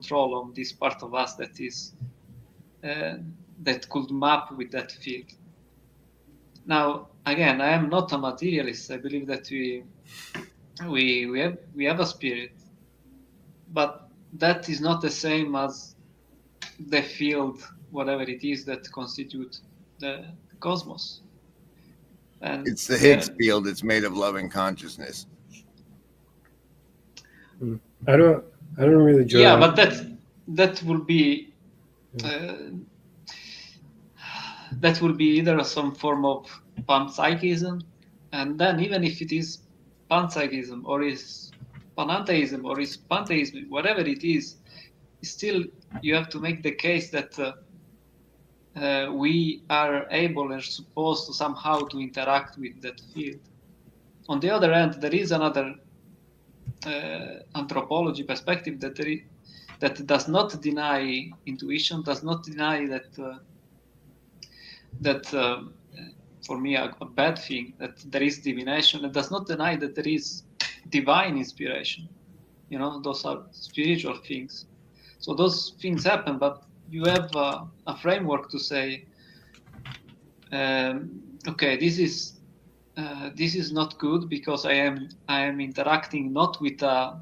control on this part of us that is that could map with that field. Now, again, I am not a materialist. I believe that we have a spirit, but that is not the same as the field, whatever it is that constitutes the cosmos. And it's the Higgs field. It's made of loving consciousness. I don't really join. Yeah, but that will be either some form of panpsychism, and then even if it is panpsychism or is panentheism or is pantheism, whatever it is, still you have to make the case that we are able and supposed to somehow to interact with that field. On the other hand, there is another anthropology perspective that does not deny intuition, does not deny that for me a bad thing, that there is divination. It does not deny that there is divine inspiration. Those are spiritual things. So those things happen, but you have a framework to say, okay, this is not good because I am interacting not with a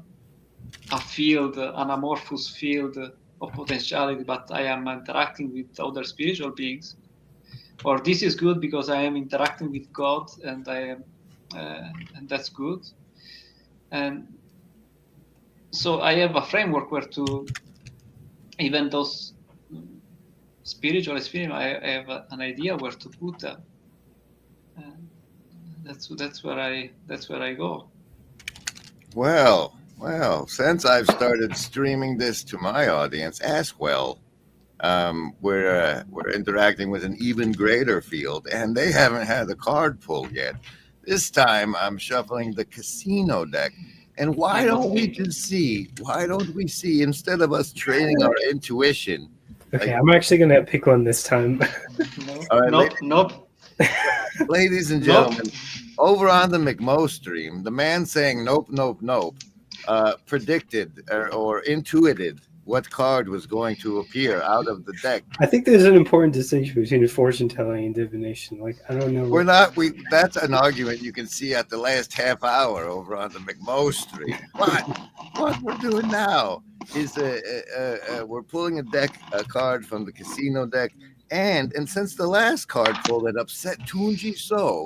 field, an amorphous field of potentiality, but I am interacting with other spiritual beings. Or this is good because I am interacting with God, and and that's good. And so I have a framework where to even those spiritual experience, I have an idea where to put them. That's where I go. Well, since I've started streaming this to my audience as well, we're interacting with an even greater field, and they haven't had a card pull yet. This time I'm shuffling the casino deck. And why don't we see, instead of us training our intuition? Okay, I'm actually going to pick one this time. Nope. Ladies and gentlemen, over on the McMo stream, the man saying nope, predicted or intuited what card was going to appear out of the deck. I think there's an important distinction between fortune telling and divination. Like, I don't know. That's an argument you can see at the last half hour over on the McMo stream. What we're doing now is we're pulling a card from the casino deck, and since the last card pull that upset Tunji so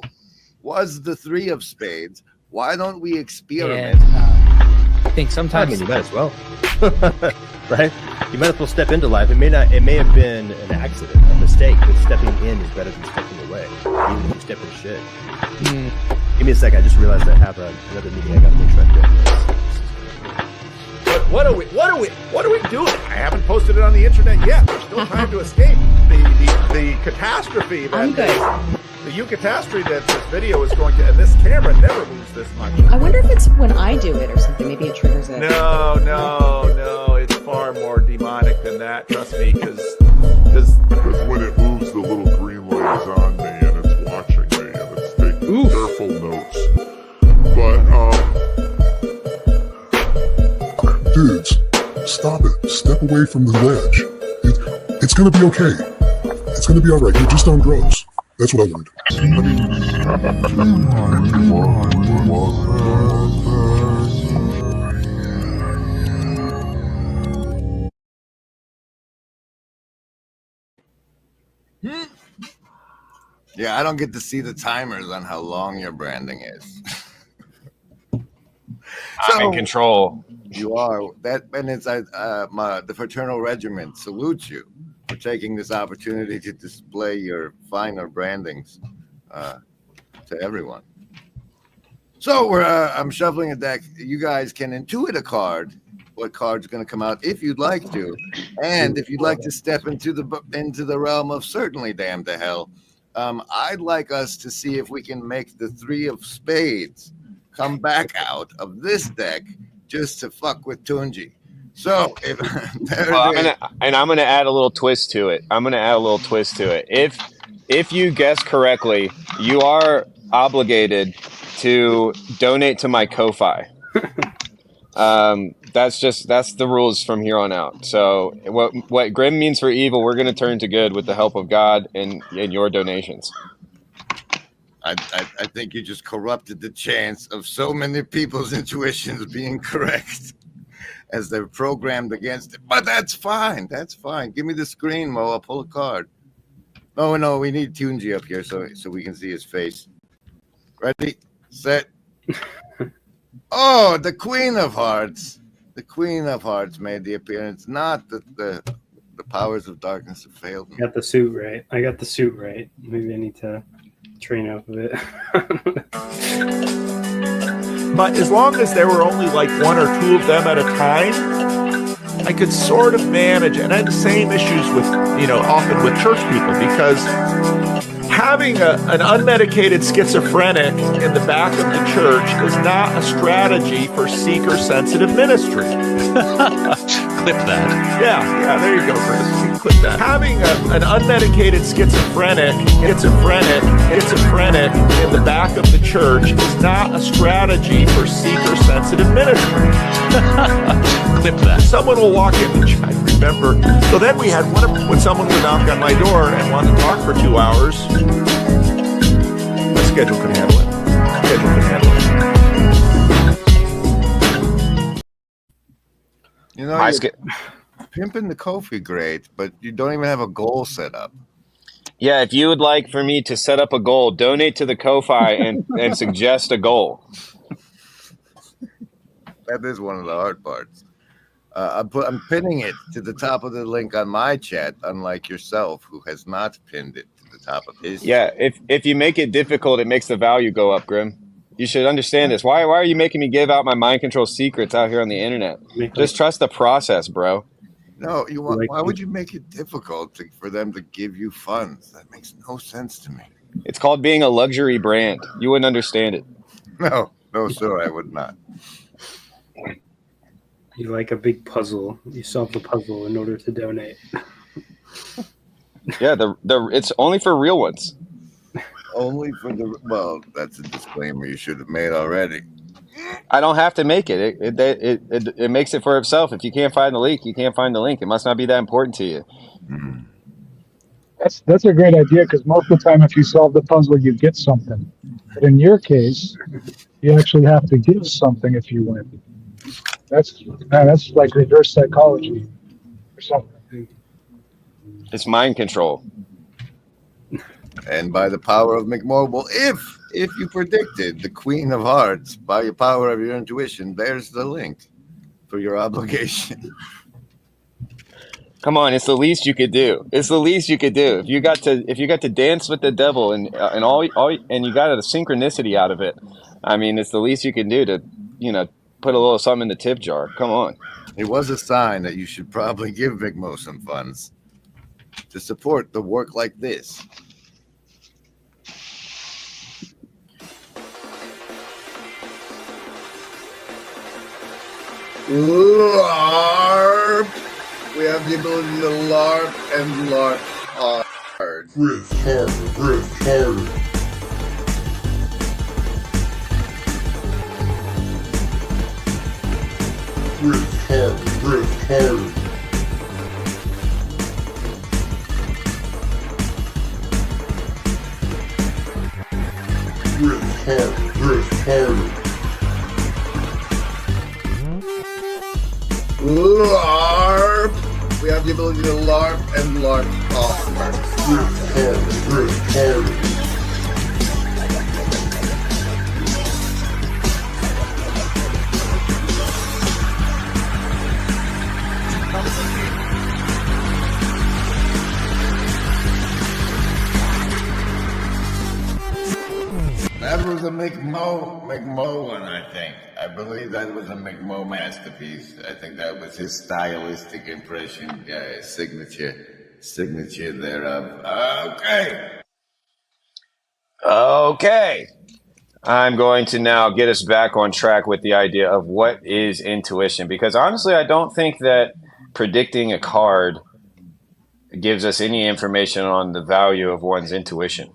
was the 3 of spades, why don't we experiment? I think sometimes you might as well. Right? You might as well step into life. It may have been an accident, a mistake, but stepping in is better than stepping away, even if you step in shit. Give me a sec. I just realized I have another meeting I got to make sure I do. What are we doing? I haven't posted it on the internet yet. There's still time to escape the catastrophe. I'm good. The eucatastrophe that this video is going to, and this camera never moves this much. I wonder if it's when I do it or something. Maybe it triggers it. No. It's far more demonic than that. Trust me, because when it moves, the little green light is on me, and it's watching me, and it's taking careful notes. But dudes, stop it. Step away from the ledge. It's gonna be okay. It's gonna be all right. You're just on drugs. That's what I learned. Yeah, I don't get to see the timers on how long your branding is. I'm in control. You are. And it's the fraternal regiment salutes you for taking this opportunity to display your finer brandings to everyone. So I'm shuffling a deck. You guys can intuit a card, what card's going to come out if you'd like to, and if you'd like to step into the realm of certainly damn to hell. I'd like us to see if we can make the 3 of spades come back out of this deck just to fuck with Tunji. So I'm gonna add a little twist to it. If you guess correctly, you are obligated to donate to my Ko-Fi. That's the rules from here on out. So what grim means for evil, we're going to turn to good with the help of God and your donations. I think you just corrupted the chance of so many people's intuitions being correct as they're programmed against it. But that's fine. That's fine. Give me the screen, Mo. I'll pull a card. No, we need Tunji up here so we can see his face. Ready, set. Oh, the Queen of Hearts. The Queen of Hearts made the appearance. Not that the powers of darkness have failed me. I got the suit right. Maybe I need to train up a bit. But as long as there were only like one or two of them at a time, I could sort of manage. And I had the same issues with, often with church people, because having an unmedicated schizophrenic in the back of the church is not a strategy for seeker-sensitive ministry. Clip that. Yeah, there you go, Chris. Clip that. Having an unmedicated schizophrenic in the back of the church is not a strategy for seeker-sensitive ministry. Clip that. Someone will walk in, I remember. So then we had when someone would knock on my door and want to talk for 2 hours. My schedule could handle it. You're pimping the Ko-fi great, but you don't even have a goal set up. Yeah, if you would like for me to set up a goal, donate to the Ko-fi and suggest a goal. That is one of the hard parts. I'm pinning it to the top of the link on my chat, unlike yourself, who has not pinned it to the top of his. Yeah, if you make it difficult, it makes the value go up, Grim. You should understand this. Why are you making me give out my mind control secrets out here on the internet? Just trust the process, bro. No, why would you make it difficult for them to give you funds? That makes no sense to me. It's called being a luxury brand. You wouldn't understand it. No, sir, I would not. You like a big puzzle. You solve the puzzle in order to donate. Yeah, it's only for real ones. Only for well, that's a disclaimer you should have made already. I don't have to make it. It makes it for itself. If you can't find the link, you can't find the link. It must not be that important to you. Mm. That's a great idea, because most of the time, if you solve the puzzle, you get something. But in your case, you actually have to give something if you win. That's like reverse psychology or something. It's mind control. And by the power of McMobile, if you predicted the Queen of Hearts by the power of your intuition, there's the link for your obligation. Come on, it's the least you could do. It's the least you could do. If you got to dance with the devil and all and you got a synchronicity out of it, I mean, it's the least you can do to put a little something in the tip jar. Come on. It was a sign that you should probably give McMo some funds to support the work like this. LARP! We have the ability to LARP and LARP hard. Griff harder, griff harder. Griff harder, griff harder. Griff harder, griff harder. LARP! We have the ability to LARP and LARP hard. Griff harder, griff harder. That was a McMo one, I think. I believe that was a McMo masterpiece. I think that was his stylistic impression, signature thereof. Okay. I'm going to now get us back on track with the idea of what is intuition, because honestly, I don't think that predicting a card gives us any information on the value of one's intuition.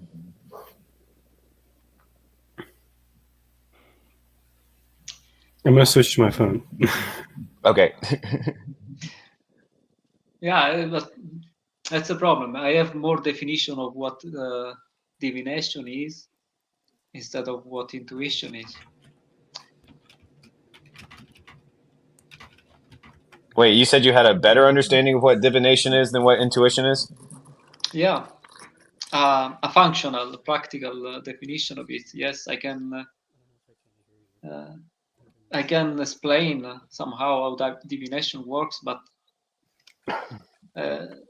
I'm going to switch to my phone. Okay. Yeah, but that's the problem. I have more definition of what divination is instead of what intuition is. Wait, you said you had a better understanding of what divination is than what intuition is? Yeah, a functional, practical definition of it. Yes, I can explain somehow how that divination works, but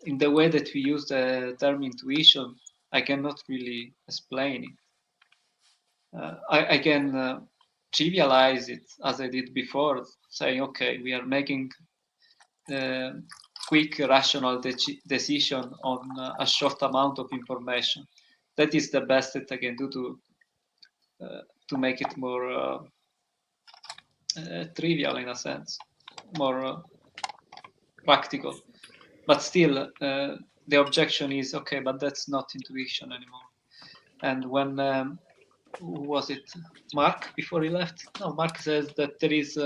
in the way that we use the term intuition, I cannot really explain it. I can trivialize it as I did before, saying, okay, we are making quick rational decision on a short amount of information. That is the best that I can do to make it more trivial in a sense, more practical. But still, the objection is, okay, but that's not intuition anymore. And when who was it, Mark, before he left? No, Mark says that there is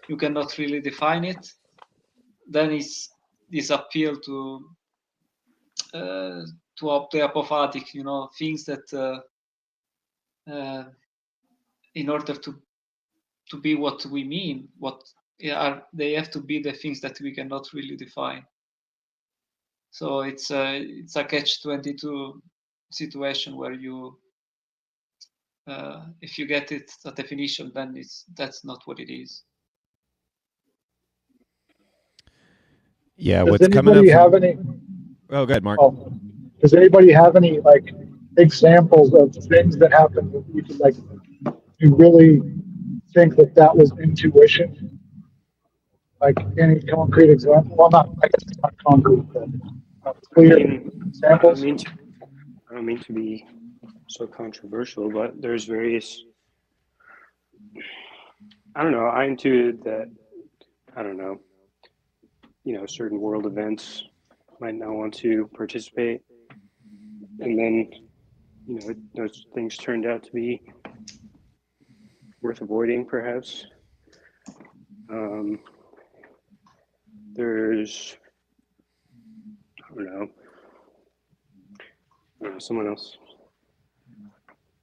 you cannot really define it. Then it's this appeal to the apophatic, things that in order to be what we mean, they have to be the things that we cannot really define. So it's a catch-22 situation where you, if you get it a definition, then that's not what it is. Yeah, Does what's coming up? anybody have any? Oh, good, Mark. Oh, does anybody have any examples of things that happened that you could you really think that was intuition? Like any concrete example? Well, I guess it's not concrete, but clear examples. I don't mean to be so controversial, but there's various. I don't know. I intuited that. I don't know. Certain world events might not want to participate, and then those things turned out to be worth avoiding, perhaps. There's, I don't know, someone else.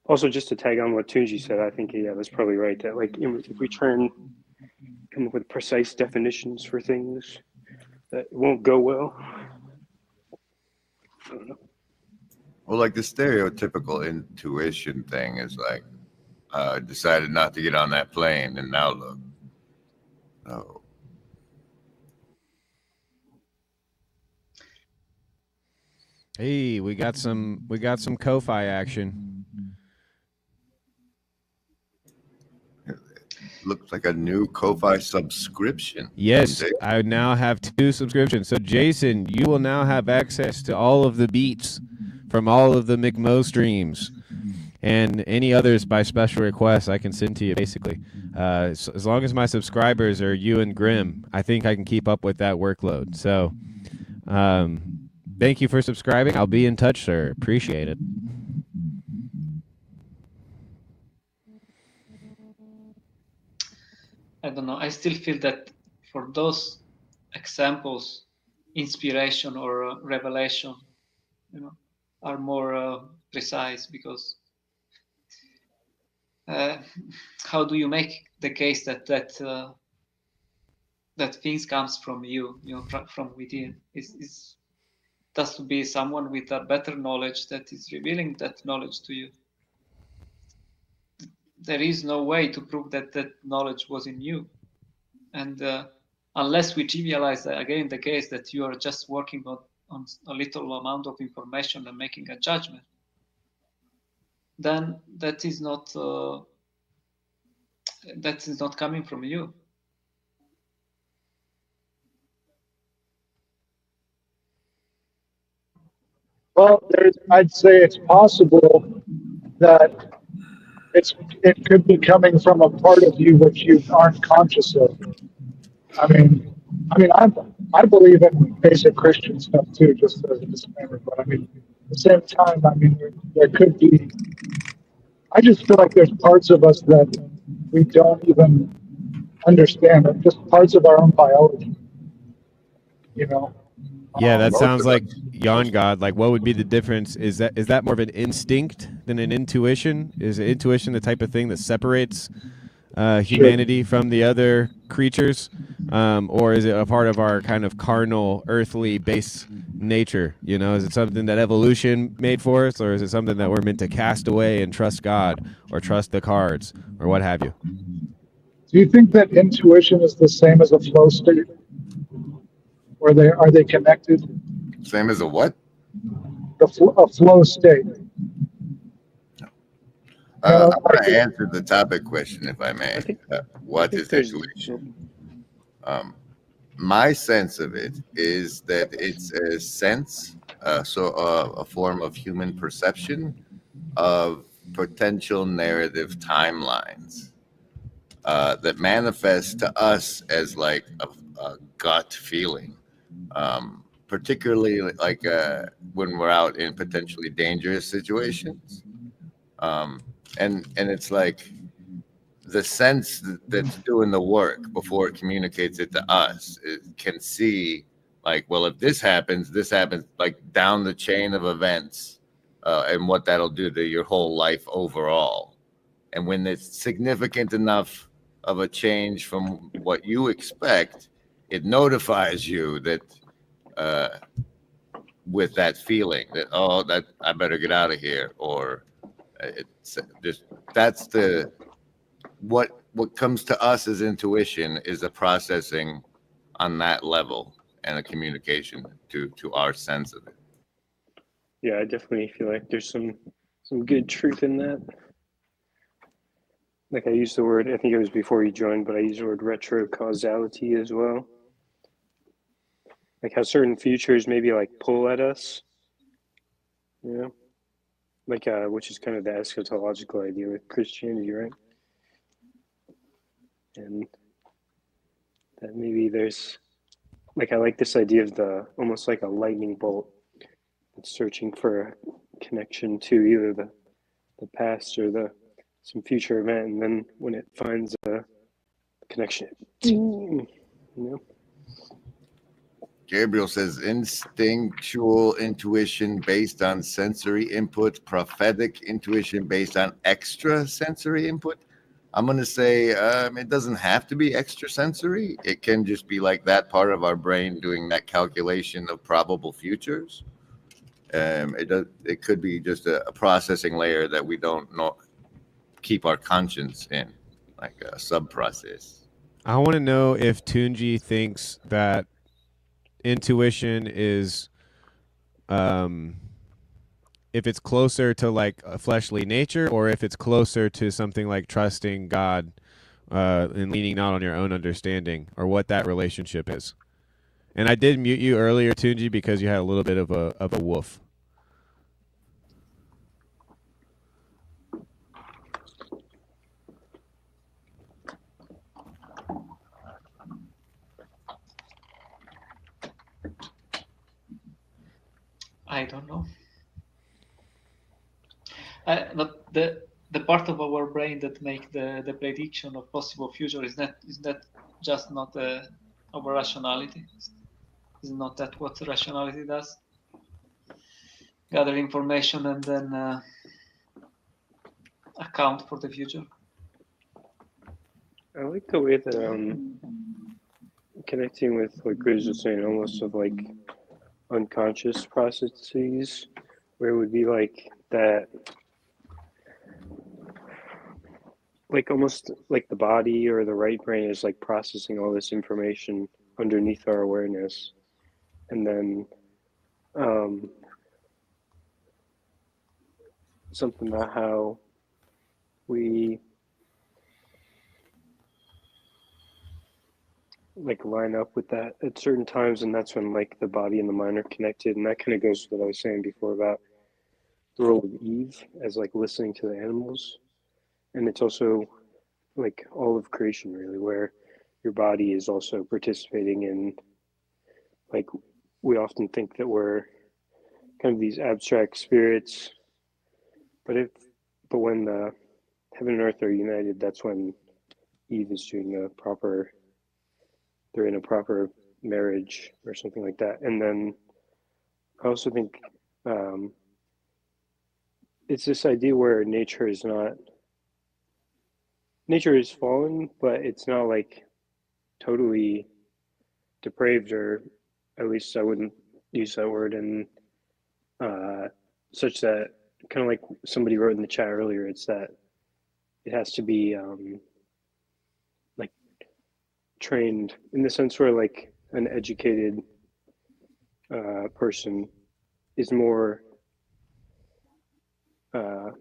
Also, just to tag on what Tunji said, I think that's probably right. That if we come up with precise definitions for things, that won't go well. I don't know. Well, like the stereotypical intuition thing is decided not to get on that plane, and now look. Oh. Hey, we got some Ko-Fi action. Looks like a new Ko-Fi subscription. Yes, I now have 2 subscriptions. So, Jason, you will now have access to all of the beats from all of the McMo streams and any others by special request I can send to you, basically. As long as my subscribers are you and Grim, I think I can keep up with that workload. So, thank you for subscribing. I'll be in touch, sir. Appreciate it. I don't know. I still feel that for those examples, inspiration or revelation, are more precise, because how do you make the case that things comes from you, from within? It has to be someone with a better knowledge that is revealing that knowledge to you. There is no way to prove that knowledge was in you. And unless we trivialize, again, the case that you are just working on a little amount of information and making a judgment, then that is not coming from you. Well, I'd say it's possible that it could be coming from a part of you which you aren't conscious of. I believe in basic Christian stuff too, just as a disclaimer. But at the same time, there could be. I just feel like there's parts of us that we don't even understand. They're just parts of our own biology. You know. Yeah, that Most sounds of like us. Yon God. Like, what would be the difference? Is that more of an instinct than an intuition? Is intuition the type of thing that separates humanity from the other creatures, or is it a part of our kind of carnal, earthly base nature? You know, is it something that evolution made for us, or is it something that we're meant to cast away and trust God or trust the cards or what have you? Do you think that intuition is the same as a flow state, or are they connected? Same as a what? A flow state. I'm going to answer the topic question, if I may. What is intuition? My sense of it is that it's a sense, a form of human perception of potential narrative timelines that manifest to us as like a gut feeling, particularly like when we're out in potentially dangerous situations. And it's like the sense that's doing the work before it communicates it to us. It can see like, well, if this happens, like down the chain of events, and what that'll do to your whole life overall. And when it's significant enough of a change from what you expect, it notifies you that with that feeling that, oh, that I better get out of here, or it's just that's the what comes to us as intuition is a processing on that level and a communication to our sense of it. Yeah, I definitely feel like there's some good truth in that. Like I used the word, I think it was before you joined, but I used the word retro causality as well. Like how certain futures maybe like pull at us, you know, like which is kind of the eschatological idea with Christianity, right? And that maybe there's like I like this idea of the almost like a lightning bolt that's searching for a connection to either the past or some future event, and then when it finds a connection, you know. Gabriel says instinctual intuition based on sensory input, prophetic intuition based on extrasensory input. I'm going to say it doesn't have to be extrasensory. It can just be like that part of our brain doing that calculation of probable futures. It could be just a processing layer that we don't know, keep our conscience in, like a sub-process. I want to know if Tunji thinks that intuition is if it's closer to like a fleshly nature, or if it's closer to something like trusting God and leaning not on your own understanding, or what that relationship is. And I did mute you earlier, Tunji, because you had a little bit of a woof. I don't know. But the part of our brain that make the prediction of possible future is that just not our rationality? Is not that what rationality does? Gather information and then account for the future. I like the way that connecting with what Grizz was saying, almost of like unconscious processes, where it would be like that, like almost like the body or the right brain is like processing all this information underneath our awareness, and then something about how we like line up with that at certain times, and that's when like the body and the mind are connected. And that kind of goes to what I was saying before about the role of Eve as like listening to the animals. And it's also like all of creation really, where your body is also participating in, like, we often think that we're kind of these abstract spirits, but when the heaven and earth are united, that's when Eve is doing they're in a proper marriage or something like that. And then I also think it's this idea where nature is fallen, but it's not like totally depraved, or at least I wouldn't use that word, and such that, kind of like somebody wrote in the chat earlier, it's that it has to be like trained in the sense where like an educated person is more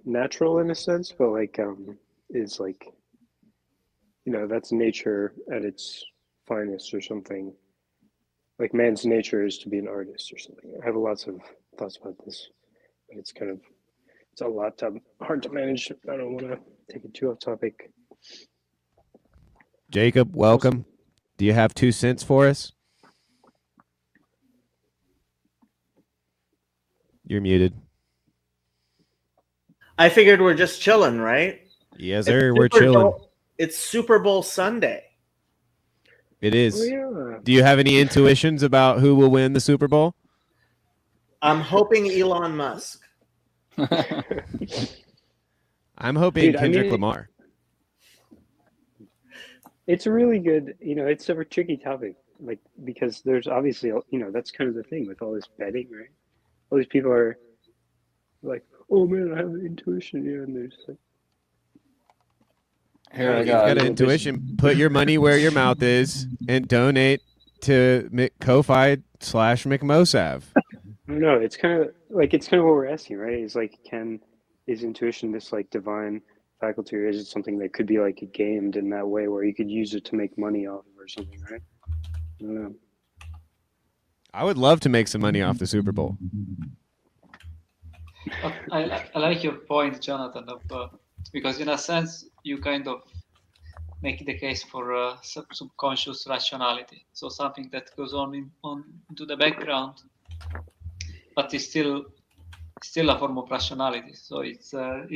natural in a sense, but like is like, that's nature at its finest or something. Like man's nature is to be an artist or something. I have lots of thoughts about this, but it's a lot hard to manage. I don't want to take it too off topic. Jacob, welcome. Do you have 2 cents for us? You're muted. I figured we're just chilling, right? Yes, sir. We're chilling. It's Super Bowl Sunday. It is. Oh, yeah. Do you have any intuitions about who will win the Super Bowl? I'm hoping Elon Musk. I'm hoping Dude, Kendrick Lamar. It's a really good, it's a tricky topic, like, because there's obviously, that's kind of the thing with all this betting, right? All these people are like, oh man, I have an intuition, and they're just like, Here you've got an intuition. Put your money where your mouth is and donate to Ko-Fi/McMosav. I don't know. It's kind of what we're asking, right? Is like, is intuition this like divine faculty, or is it something that could be like gamed in that way where you could use it to make money off of or something, right? I don't know. I would love to make some money off the Super Bowl. I like your point, Jonathan, because in a sense you kind of make the case for subconscious rationality. So something that goes on into the background, but is still a form of rationality. So it's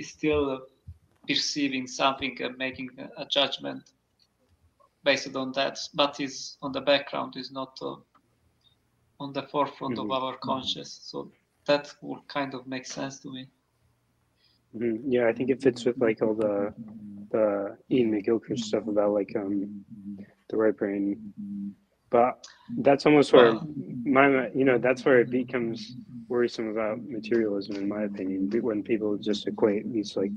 still perceiving something and making a judgment based on that, but is on the background, is not on the forefront of our conscious. So that would kind of make sense to me. Mm-hmm. Yeah, I think it fits with like all the Ian McGilchrist stuff about like the right brain, but that's almost where that's where it becomes worrisome about materialism, in my opinion, when people just equate these like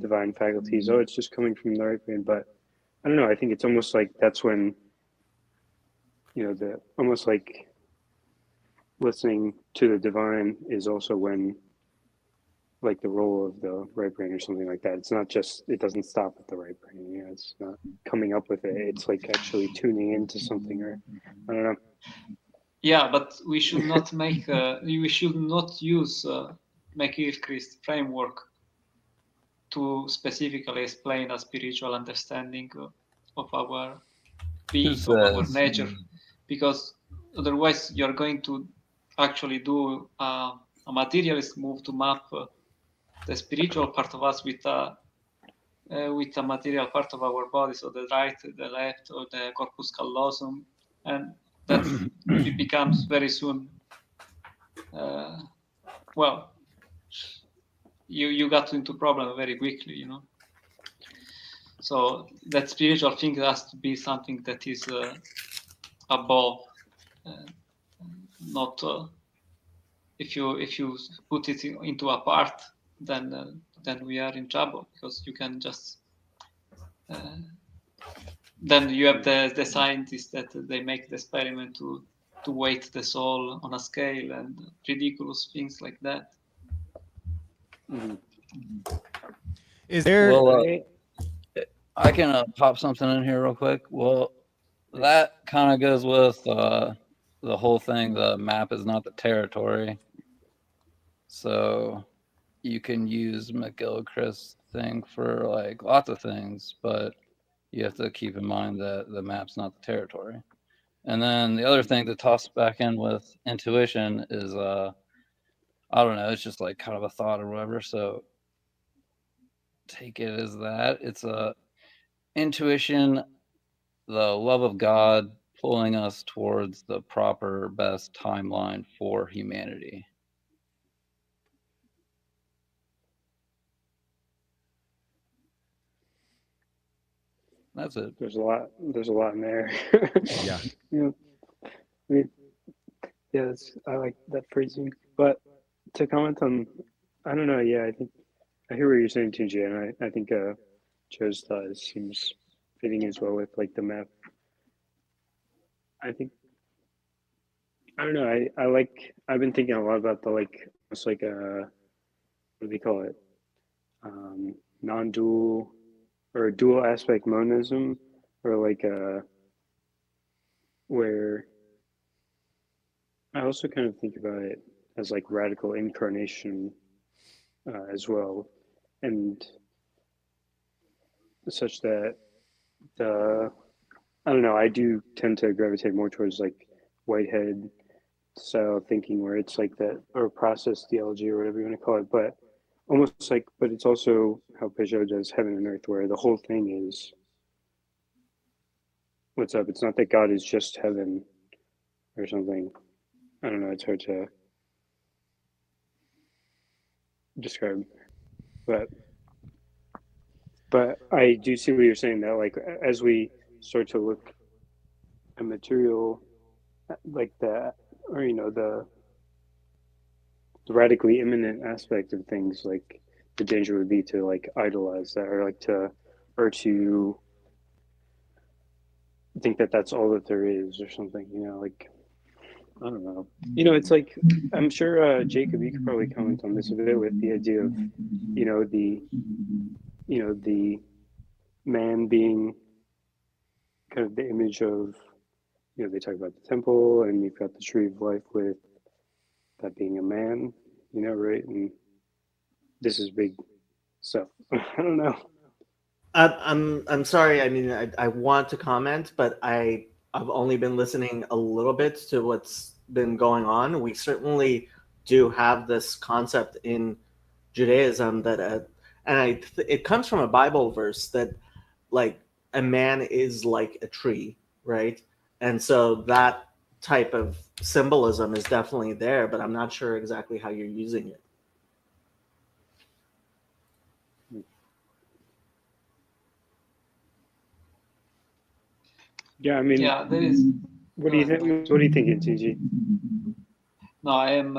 divine faculties. Oh, it's just coming from the right brain. But I don't know. I think it's almost like that's when almost like listening to the divine is also when like the role of the right brain or something like that. It's not just, it doesn't stop at the right brain. It's not coming up with it. It's like actually tuning into something, or I don't know. Yeah, but we should not make we should not use McGilchrist framework to specifically explain a spiritual understanding of our being, of our nature, because otherwise you're going to actually do a materialist move to map the spiritual part of us with a material part of our body, so the right, the left, or the corpus callosum, and that it becomes very soon. You got into problem very quickly, So that spiritual thing has to be something that is above, not. If you put it into a part, then we are in trouble, because you can just then you have the scientists that they make the experiment to weight the soul on a scale and ridiculous things like that. Mm-hmm. Is there? Well, I can pop something in here real quick. Well, that kind of goes with the whole thing. The map is not the territory, so you can use McGilchrist thing for like lots of things, but you have to keep in mind that the map's not the territory. And then the other thing to toss back in with intuition is I don't know, it's just like kind of a thought or whatever. So take it as that. intuition, the love of God pulling us towards the proper, best timeline for humanity. That's it. There's a lot in there. Yeah. Yeah, I like that phrasing. But to comment on, I don't know. Yeah, I think I hear what you're saying too, Jay, and I think Joe's thought seems fitting as well with like the map. I think I don't know. I've been thinking a lot about the like almost like a what do they call it? Non-dual or dual aspect monism, or like where I also kind of think about it as like radical incarnation as well, and such that I don't know, I do tend to gravitate more towards like Whitehead style thinking, where it's like that, or process theology or whatever you want to call it, but almost like, but it's also how Peugeot does Heaven and Earth, where the whole thing is what's up. It's not that God is just heaven or something. I don't know, it's hard to describe, but I do see what you're saying, that like as we start to look at material like that, or you know, the radically immanent aspect of things, like the danger would be to like idolize that, or like to think that that's all that there is or something, you know, like I don't know. You know, it's like, I'm sure Jacob, you could probably comment on this a bit, with the idea of, you know, the man being kind of the image of, you know, they talk about the temple, and you've got the tree of life with that being a man, you know, right? And this is big stuff. I don't know. I'm sorry. I mean, I want to comment, but I've only been listening a little bit to what's been going on. We certainly do have this concept in Judaism that, it comes from a Bible verse that, like, a man is like a tree, right? And so that type of symbolism is definitely there, but I'm not sure exactly how you're using it. Yeah, I mean, yeah, there is. What do you think? What are you thinking, TG? No, I am.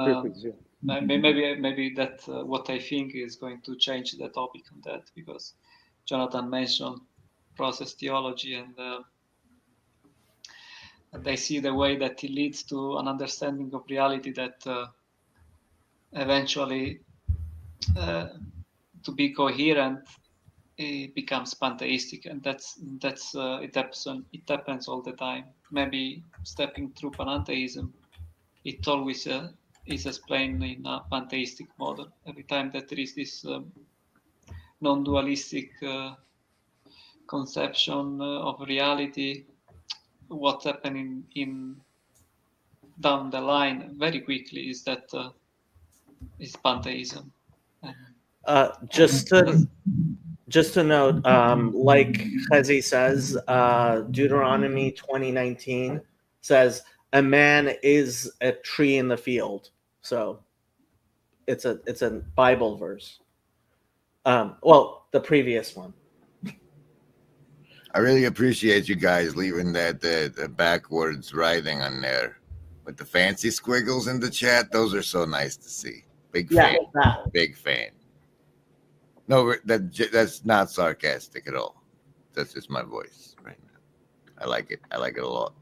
Maybe that what I think is going to change the topic on that, because Jonathan mentioned process theology, and I see the way that it leads to an understanding of reality that eventually, to be coherent, it becomes pantheistic, and that's it happens all the time. Maybe stepping through pantheism, it always is explained in a pantheistic model. Every time that there is this non-dualistic conception of reality, what's happening in down the line very quickly is that is pantheism. Just to note, like Chezi says, Deuteronomy 20:19 says, "A man is a tree in the field." So it's a Bible verse. Well, the previous one. I really appreciate you guys leaving that the backwards writing on there with the fancy squiggles in the chat. Those are so nice to see. Big fan. Big fan. No, that's not sarcastic at all. That's just my voice right now. I like it. I like it a lot.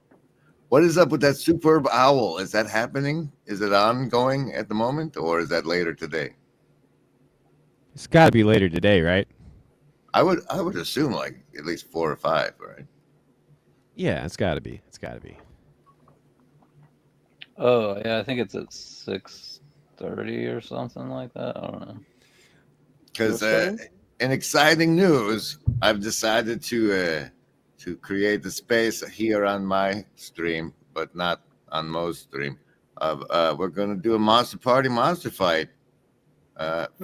What is up with that superb owl? Is that happening? Is it ongoing at the moment, or is that later today? It's got to be later today, right? I would assume like at least 4 or 5, right? Yeah, it's got to be. It's got to be. Oh yeah, I think it's at 6:30 or something like that. I don't know. Because in exciting news, I've decided to create the space here on my stream, but not on Mo's stream. We're going to do a monster fight,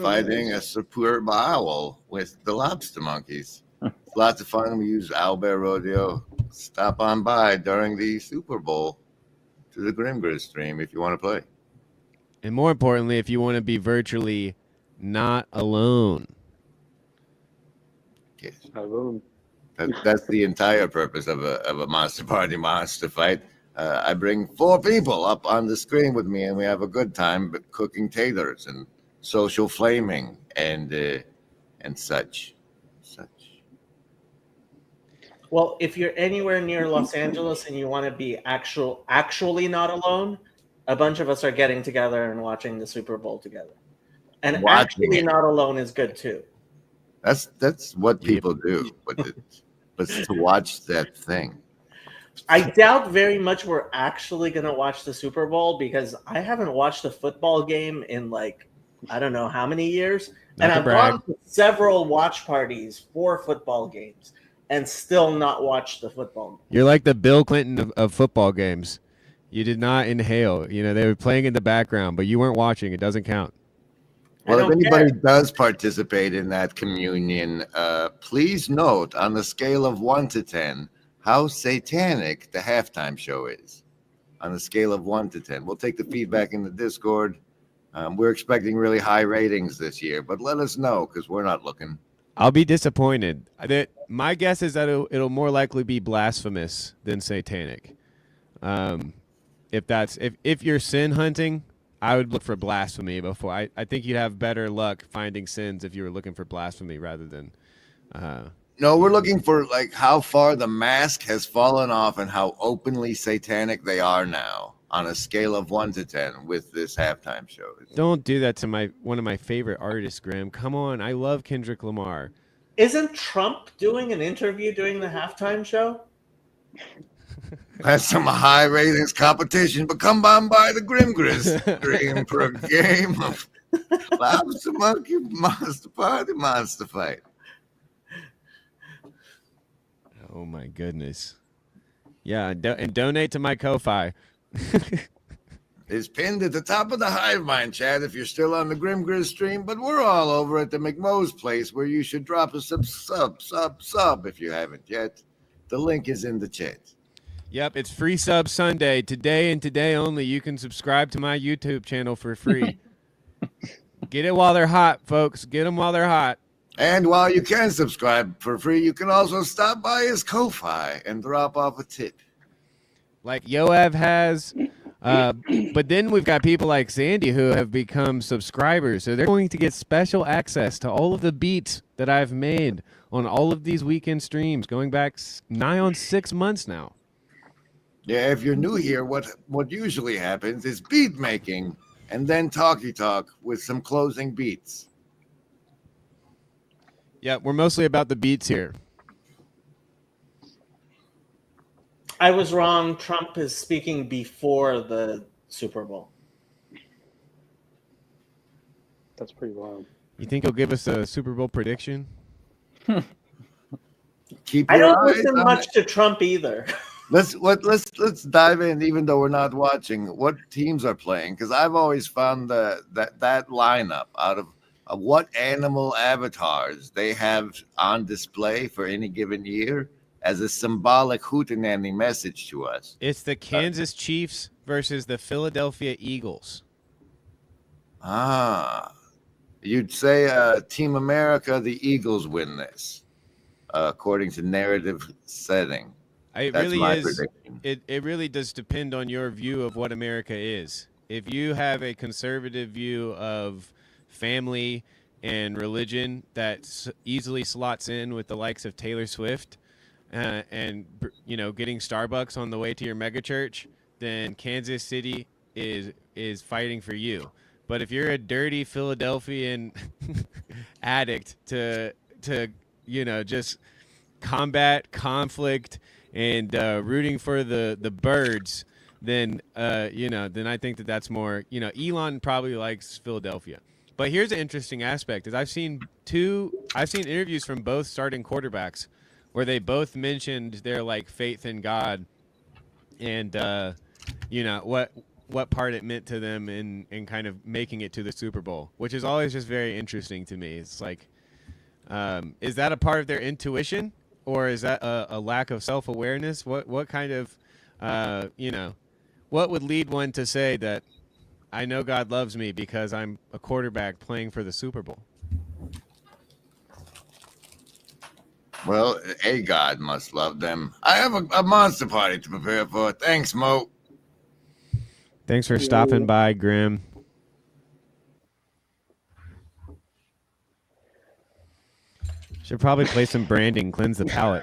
fighting a superb owl with the lobster monkeys. So lots of fun. We use Owlbear Rodeo. Stop on by during the Super Bowl to the Grimgris stream if you want to play. And more importantly, if you want to be virtually not alone. Yes. Alone. That's the entire purpose of a Monster Party monster fight. I bring 4 people up on the screen with me, and we have a good time cooking taters and social flaming and such. Well, if you're anywhere near Los Angeles and you want to be actually not alone, a bunch of us are getting together and watching the Super Bowl together. And Watching actually it. not alone is good too. That's what people do, but to watch that thing. I doubt very much we're actually going to watch the Super Bowl because I haven't watched a football game in like, I don't know how many years. And I've gone to several watch parties for football games and still not watched the football game. You're like the Bill Clinton of football games. You did not inhale. You know, they were playing in the background, but you weren't watching. It doesn't count. Well, if anybody does participate in that communion, please note on the scale of 1 to 10 how satanic the halftime show is. On the scale of 1 to 10, we'll take the feedback in the Discord. We're expecting really high ratings this year, but let us know because we're not looking. I'll be disappointed. My guess is that it'll more likely be blasphemous than satanic. If you're sin hunting, I would look for blasphemy before. I think you'd have better luck finding sins if you were looking for blasphemy rather than. No, we're looking for like how far the mask has fallen off and how openly satanic they are now on a scale of 1 to 10 with this halftime show. Don't do that to one of my favorite artists, Graham. Come on, I love Kendrick Lamar. Isn't Trump doing an interview during the halftime show? That's some high ratings competition, but come on by the Grimgris stream for a game of Lobster Monkey Monster Party Monster Fight. Oh my goodness. Yeah, and donate to my Ko-Fi. It's pinned at the top of the Hive Mind chat if you're still on the Grimgris stream, but we're all over at the McMo's place where you should drop a sub if you haven't yet. The link is in the chat. Yep, it's Free Sub Sunday. Today and today only, you can subscribe to my YouTube channel for free. Get it while they're hot, folks. Get them while they're hot. And while you can subscribe for free, you can also stop by his Ko-Fi and drop off a tip. Like Yoav has. But then we've got people like Sandy who have become subscribers. So they're going to get special access to all of the beats that I've made on all of these weekend streams going back nigh on 6 months now. Yeah, if you're new here, what usually happens is beat making and then talky talk with some closing beats. Yeah, we're mostly about the beats here. I was wrong. Trump is speaking before the Super Bowl. That's pretty wild. You think he'll give us a Super Bowl prediction? I don't listen much to Trump either. Let's dive in, even though we're not watching what teams are playing, because I've always found that lineup out of what animal avatars they have on display for any given year as a symbolic hootenanny message to us. It's the Kansas Chiefs versus the Philadelphia Eagles. You'd say Team America, the Eagles win this, according to narrative setting. It That's really my is. prediction. It really does depend on your view of what America is. If you have a conservative view of family and religion that easily slots in with the likes of Taylor Swift and getting Starbucks on the way to your megachurch, then Kansas City is fighting for you. But if you're a dirty Philadelphian addict to just combat conflict and rooting for the birds, then I think that's more. Elon probably likes Philadelphia. But here's an interesting aspect: is I've seen interviews from both starting quarterbacks where they both mentioned their faith in God and what part it meant to them in kind of making it to the Super Bowl, which is always just very interesting to me. It's like, is that a part of their intuition, or is that a lack of self-awareness? What kind of, what would lead one to say that I know God loves me because I'm a quarterback playing for the Super Bowl? Well, a God must love them. I have a monster party to prepare for. Thanks, Mo. Thanks for stopping by, Grim. Should probably play some branding, cleanse the palate.